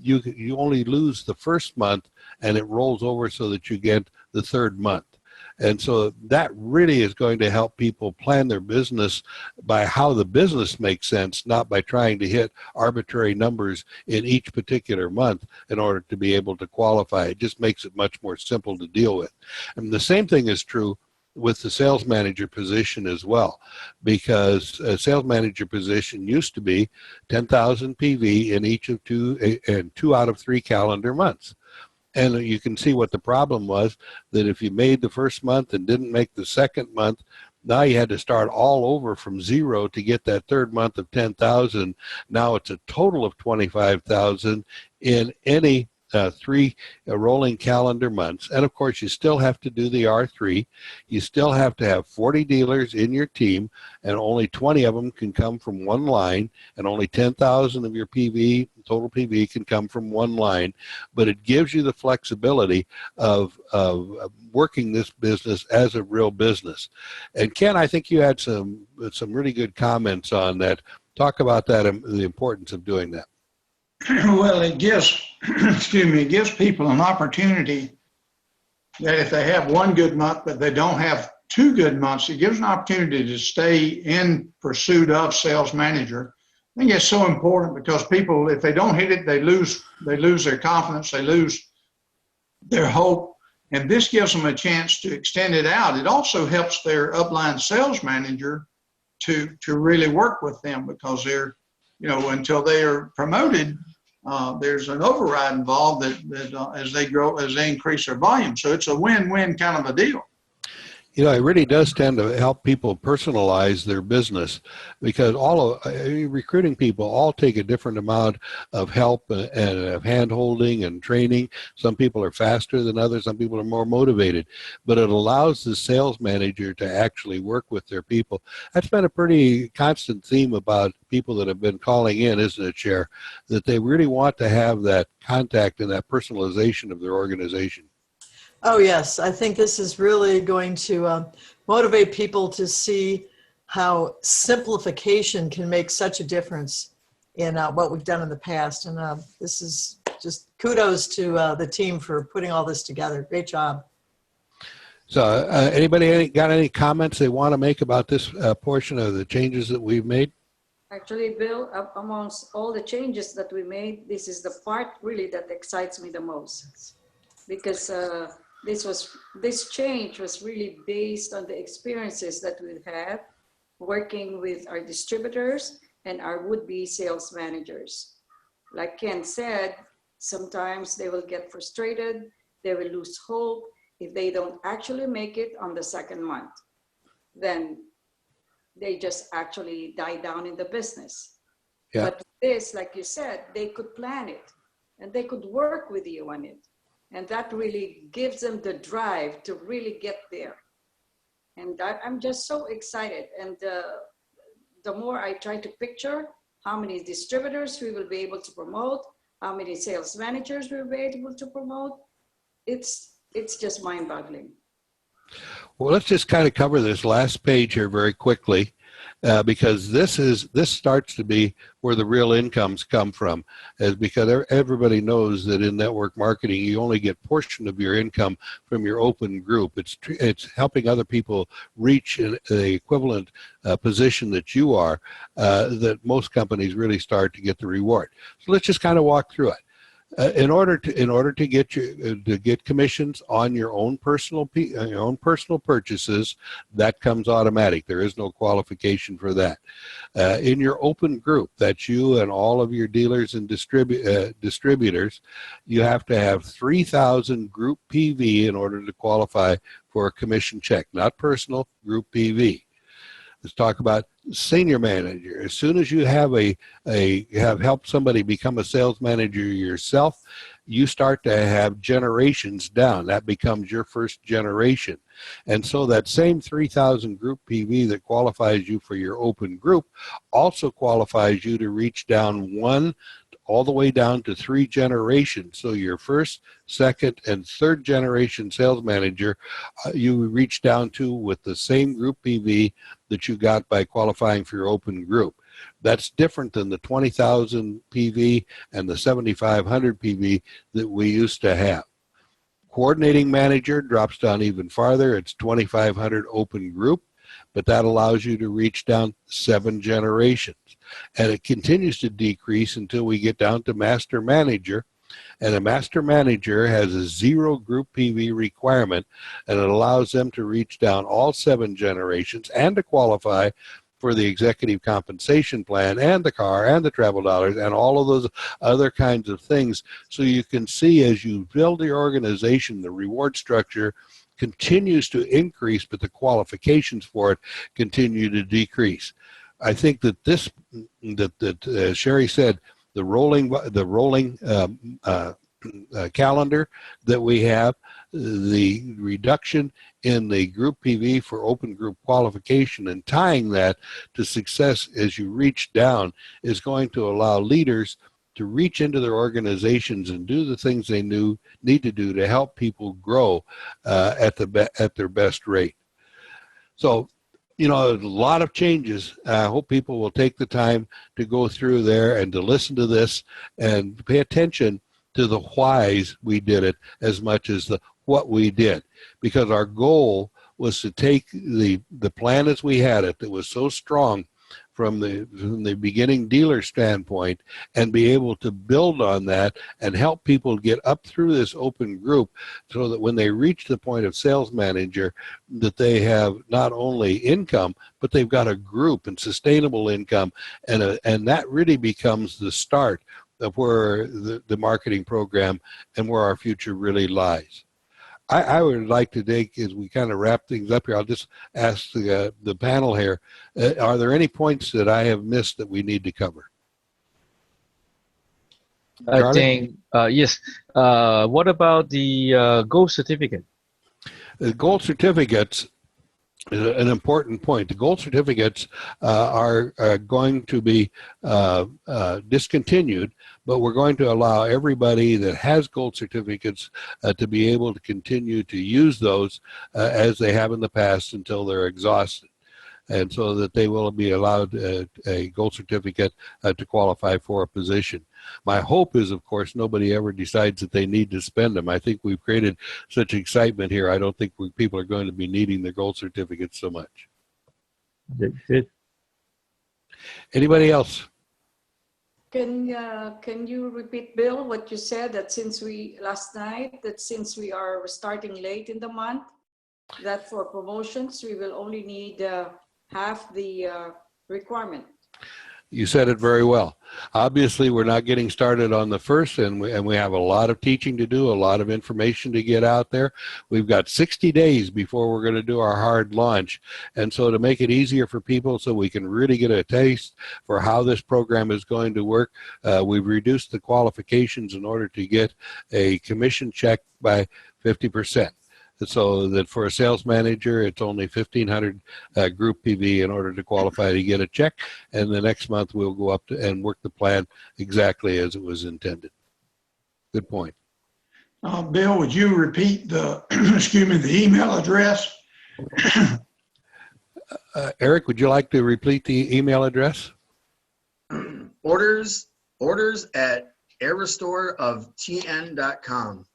you only lose the first month, and it rolls over so that you get the third month. And so that really is going to help people plan their business by how the business makes sense, not by trying to hit arbitrary numbers in each particular month in order to be able to qualify. It just makes it much more simple to deal with. And the same thing is true with the sales manager position as well, because a sales manager position used to be 10,000 PV in each of 2 out of 3 calendar months. And you can see what the problem was, that if you made the first month and didn't make the second month, now you had to start all over from 0 to get that third month of 10,000. Now it's a total of 25,000 in any 3 rolling calendar months. And of course, you still have to do the R3. You still have to have 40 dealers in your team, and only 20 of them can come from one line, and only 10,000 of your PV, total PV, can come from one line. But it gives you the flexibility of working this business as a real business. And Ken, I think you had some really good comments on that. Talk about that and the importance of doing that. Well, it gives, it gives people an opportunity that if they have one good month, but they don't have 2 good months, it gives an opportunity to stay in pursuit of sales manager. I think it's so important, because people, if they don't hit it, they lose their confidence, they lose their hope. And this gives them a chance to extend it out. It also helps their upline sales manager to really work with them, because they're, until they are promoted, there's an override involved that as they grow, as they increase their volume. So it's a win-win kind of a deal. It really does tend to help people personalize their business, because all of recruiting people all take a different amount of help and of hand-holding and training. Some people are faster than others. Some people are more motivated. But it allows the sales manager to actually work with their people. That's been a pretty constant theme about people that have been calling in, isn't it, Chair? That they really want to have that contact and that personalization of their organization. Oh, yes. I think this is really going to motivate people to see how simplification can make such a difference in what we've done in the past. And this is just kudos to the team for putting all this together. Great job. So anybody got any comments they want to make about this portion of the changes that we've made? Actually, Bill, amongst all the changes that we made, this is the part really that excites me the most, because this change was really based on the experiences that we've had working with our distributors and our would-be sales managers. Like Ken said, sometimes they will get frustrated, they will lose hope if they don't actually make it on the second month. Then they just actually die down in the business. Yeah. But this, like you said, they could plan it and they could work with you on it. And that really gives them the drive to really get there. And I'm just so excited. And the more I try to picture how many distributors we will be able to promote, how many sales managers we'll be able to promote, it's just mind-boggling. Well, let's just kind of cover this last page here very quickly, because this starts to be where the real incomes come from, is because everybody knows that in network marketing you only get portion of your income from your open group. It's helping other people reach the equivalent position that you are, that most companies really start to get the reward. So let's just kind of walk through it. In order to get commissions on your own personal purchases, that comes automatic. There is no qualification for that. In your open group, that's you and all of your dealers and distributors, you have to have 3,000 group PV in order to qualify for a commission check, not personal, group PV. Let's talk about senior manager. As soon as you have have helped somebody become a sales manager yourself, you start to have generations down. That becomes your first generation. And so that same 3,000 group PV that qualifies you for your open group also qualifies you to reach down all the way down to 3 generations. So your first, second, and third generation sales manager, you reach down to with the same group PV that you got by qualifying for your open group. That's different than the 20,000 PV and the 7,500 PV that we used to have. Coordinating manager drops down even farther. It's 2,500 open group, but that allows you to reach down 7 generations. And it continues to decrease until we get down to master manager. And a master manager has a 0 group PV requirement, and it allows them to reach down all 7 generations and to qualify for the executive compensation plan and the car and the travel dollars and all of those other kinds of things. So you can see as you build your organization, the reward structure continues to increase, but the qualifications for it continue to decrease. I think that Sherry said, the rolling calendar that we have, the reduction in the group PV for open group qualification and tying that to success as you reach down is going to allow leaders to reach into their organizations and do the things they need to do to help people grow at their best rate. So, a lot of changes. I hope people will take the time to go through there and to listen to this and pay attention to the whys we did it as much as the what we did, because our goal was to take the plan as we had it that was so strong from the beginning dealer standpoint and be able to build on that and help people get up through this open group so that when they reach the point of sales manager, that they have not only income, but they've got a group and sustainable income, and that really becomes the start of where the marketing program and where our future really lies. I would like to take, as we kind of wrap things up here, I'll just ask the panel here, are there any points that I have missed that we need to cover? I think, yes. What about the gold certificate? The gold certificates is an important point. The gold certificates are going to be discontinued, but we're going to allow everybody that has gold certificates to be able to continue to use those as they have in the past until they're exhausted. And so that they will be allowed a gold certificate to qualify for a position. My hope is, of course, nobody ever decides that they need to spend them. I think we've created such excitement here. I don't think people are going to be needing the gold certificates so much. Good. Anybody else? Can you repeat, Bill, what you said, that since we are starting late in the month, that for promotions we will only need half the requirement? You said it very well. Obviously, we're not getting started on the first, and we have a lot of teaching to do, a lot of information to get out there. We've got 60 days before we're going to do our hard launch. And so to make it easier for people so we can really get a taste for how this program is going to work, we've reduced the qualifications in order to get a commission check by 50%. So that for a sales manager, it's only 1,500 group PV in order to qualify to get a check. And the next month, we'll go up to and work the plan exactly as it was intended. Good point. Bill, would you repeat the, excuse me, the email address? Eric, would you like to repeat the email address? Orders at AirRestoreOfTN.com.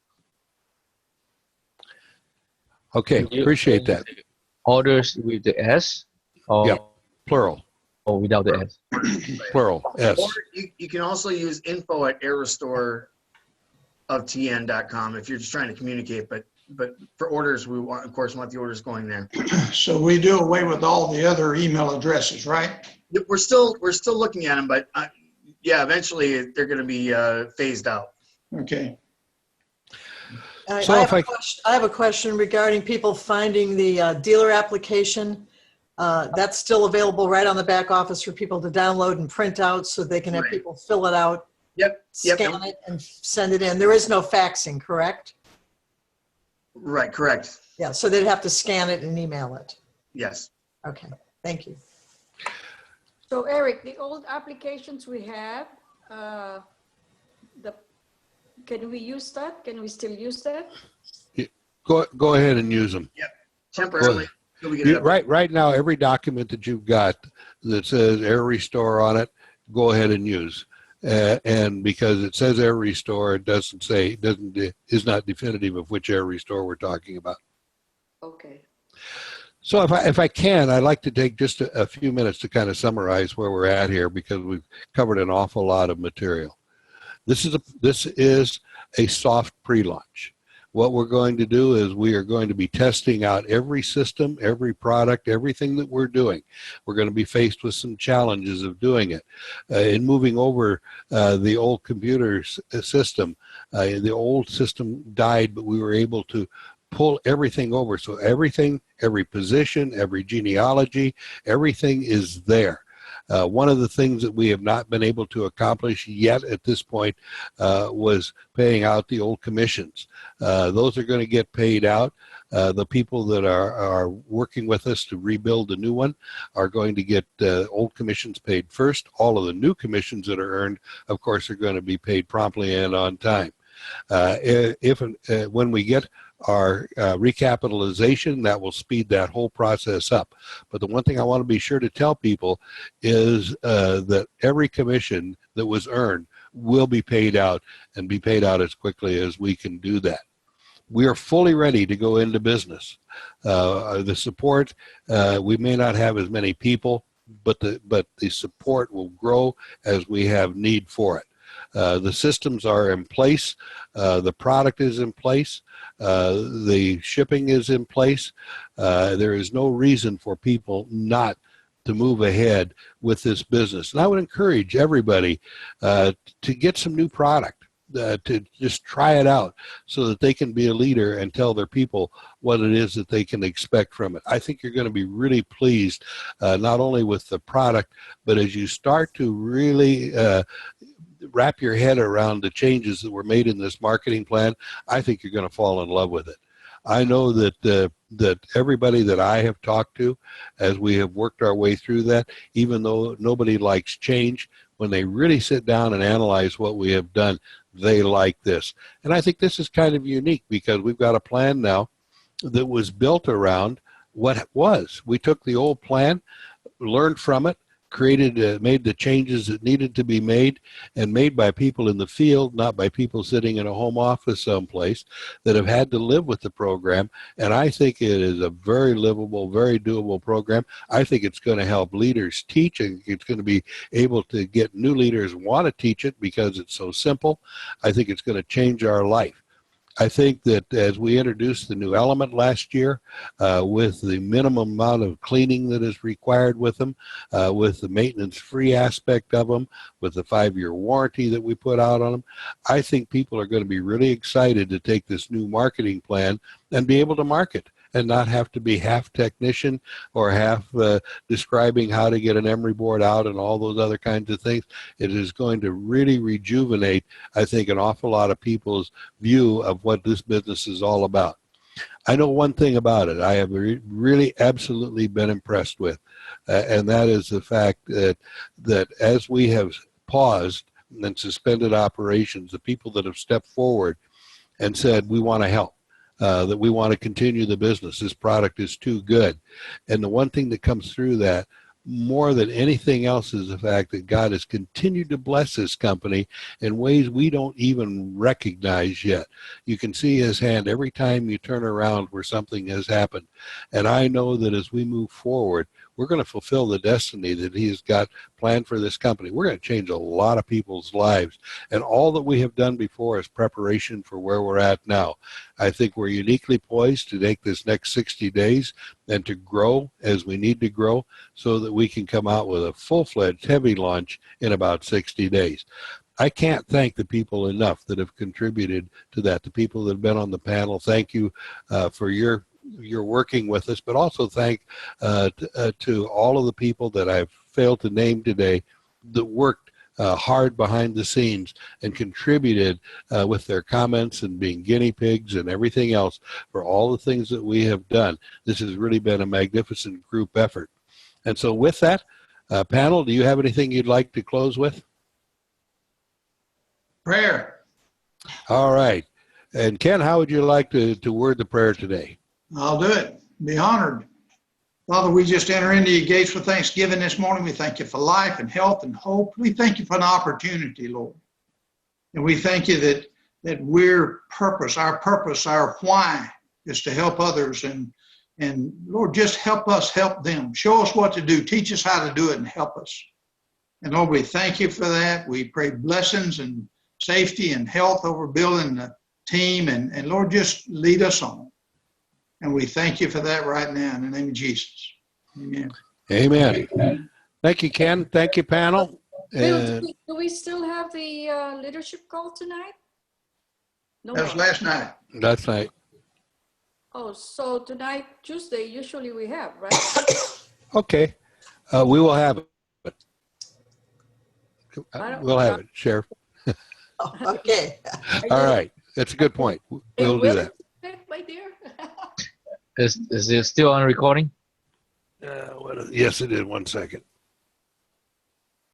Okay, appreciate that. Orders with the S or, Yep, plural. or without the S? Plural, S. Or you can also use info at AirRestoreOfTN.com if you're just trying to communicate, but for orders, we want, of course, want the orders going there. So we do away with all the other email addresses, right? We're still looking at them, but yeah, eventually they're going to be phased out. Okay. So I have a question regarding people finding the dealer application. That's still available right on the back office for people to download and print out so they can have Right. people fill it out, Yep. scan it, and send it in. There is no faxing, correct? Right. Correct. Yeah, so they'd have to scan it and email it. Yes. Okay, thank you. So Eric, the old applications we have, can we use that? Can we still use that? Go ahead and use them. Temporarily. Till we get it up. Right now, every document that you've got that says AirRestore on it, go ahead and use. And because it says AirRestore, it doesn't say, is not definitive of which AirRestore we're talking about. Okay. So if I can, I'd like to take just a few minutes to kind of summarize where we're at here, because we've covered an awful lot of material. This is a soft pre-launch. What we're going to do is we are going to be testing out every system, every product, everything that we're doing. We're going to be faced with some challenges of doing it. In moving over the old computer system, the old system died, but we were able to pull everything over. So everything, every position, every genealogy, everything is there. One of the things that we have not been able to accomplish yet at this point was paying out the old commissions. Those are going to get paid out. The people that are working with us to rebuild the new one are going to get old commissions paid first. All of the new commissions that are earned, of course, are going to be paid promptly and on time. When we get our recapitalization, that will speed that whole process up. But the one thing I want to be sure to tell people is that every commission that was earned will be paid out, and be paid out as quickly as we can do that. We are fully ready to go into business. The support, we may not have as many people, but the support will grow as we have need for it. The systems are in place, the product is in place, the shipping is in place. There is no reason for people not to move ahead with this business. And I would encourage everybody to get some new product, to just try it out so that they can be a leader and tell their people what it is that they can expect from it. I think you're going to be really pleased, not only with the product, but as you start to really wrap your head around the changes that were made in this marketing plan, I think you're going to fall in love with it. I know that that everybody that I have talked to, as we have worked our way through that, even though nobody likes change, when they really sit down and analyze what we have done, they like this. And I think this is kind of unique because we've got a plan now that was built around what it was. We took the old plan, learned from it, made the changes that needed to be made, and made by people in the field, not by people sitting in a home office someplace that have had to live with the program. And I think it is a very livable, very doable program. I think it's going to help leaders teach, and it's going to be able to get new leaders want to teach it because it's so simple. I think it's going to change our life. I think that as we introduced the new element last year, with the minimum amount of cleaning that is required with them, with the maintenance-free aspect of them, with the 5-year warranty that we put out on them, I think people are going to be really excited to take this new marketing plan and be able to market and not have to be half technician or half describing how to get an emery board out and all those other kinds of things. It is going to really rejuvenate, I think, an awful lot of people's view of what this business is all about. I know one thing about it I have really absolutely been impressed with, and that is the fact that as we have paused and suspended operations, the people that have stepped forward and said, we want to help. That we want to continue the business. This product is too good. And the one thing that comes through that more than anything else is the fact that God has continued to bless this company in ways we don't even recognize yet. You can see his hand every time you turn around where something has happened. And I know that as we move forward, we're going to fulfill the destiny that he's got planned for this company. We're going to change a lot of people's lives. And all that we have done before is preparation for where we're at now. I think we're uniquely poised to take this next 60 days and to grow as we need to grow so that we can come out with a full-fledged heavy launch in about 60 days. I can't thank the people enough that have contributed to that. The people that have been on the panel, thank you for your working with us, but also thank to all of the people that I've failed to name today that worked hard behind the scenes and contributed with their comments and being guinea pigs and everything else for all the things that we have done. This has really been a magnificent group effort. And so with that, panel, do you have anything you'd like to close with? Prayer. All right. And Ken, how would you like to word the prayer today? I'll do it. Be honored. Father, we just enter into your gates with thanksgiving this morning. We thank you for life and health and hope. We thank you for an opportunity, Lord. And we thank you that our why is to help others. And Lord, just help us help them. Show us what to do. Teach us how to do it and help us. And Lord, we thank you for that. We pray blessings and safety and health over Bill and the team. And Lord, just lead us on. And we thank you for that right now in the name of Jesus. Amen. Amen. Amen. Thank you, Ken. Thank you, panel. Bill, do we still have the leadership call tonight? No. That was last night. Last night. Oh, so tonight, Tuesday, usually we have, right? Okay. We will have it. We'll have it, Sheriff. Okay. All right. That's a good point. We'll do that. My dear. Is it still on recording? Yes, it is. 1 second.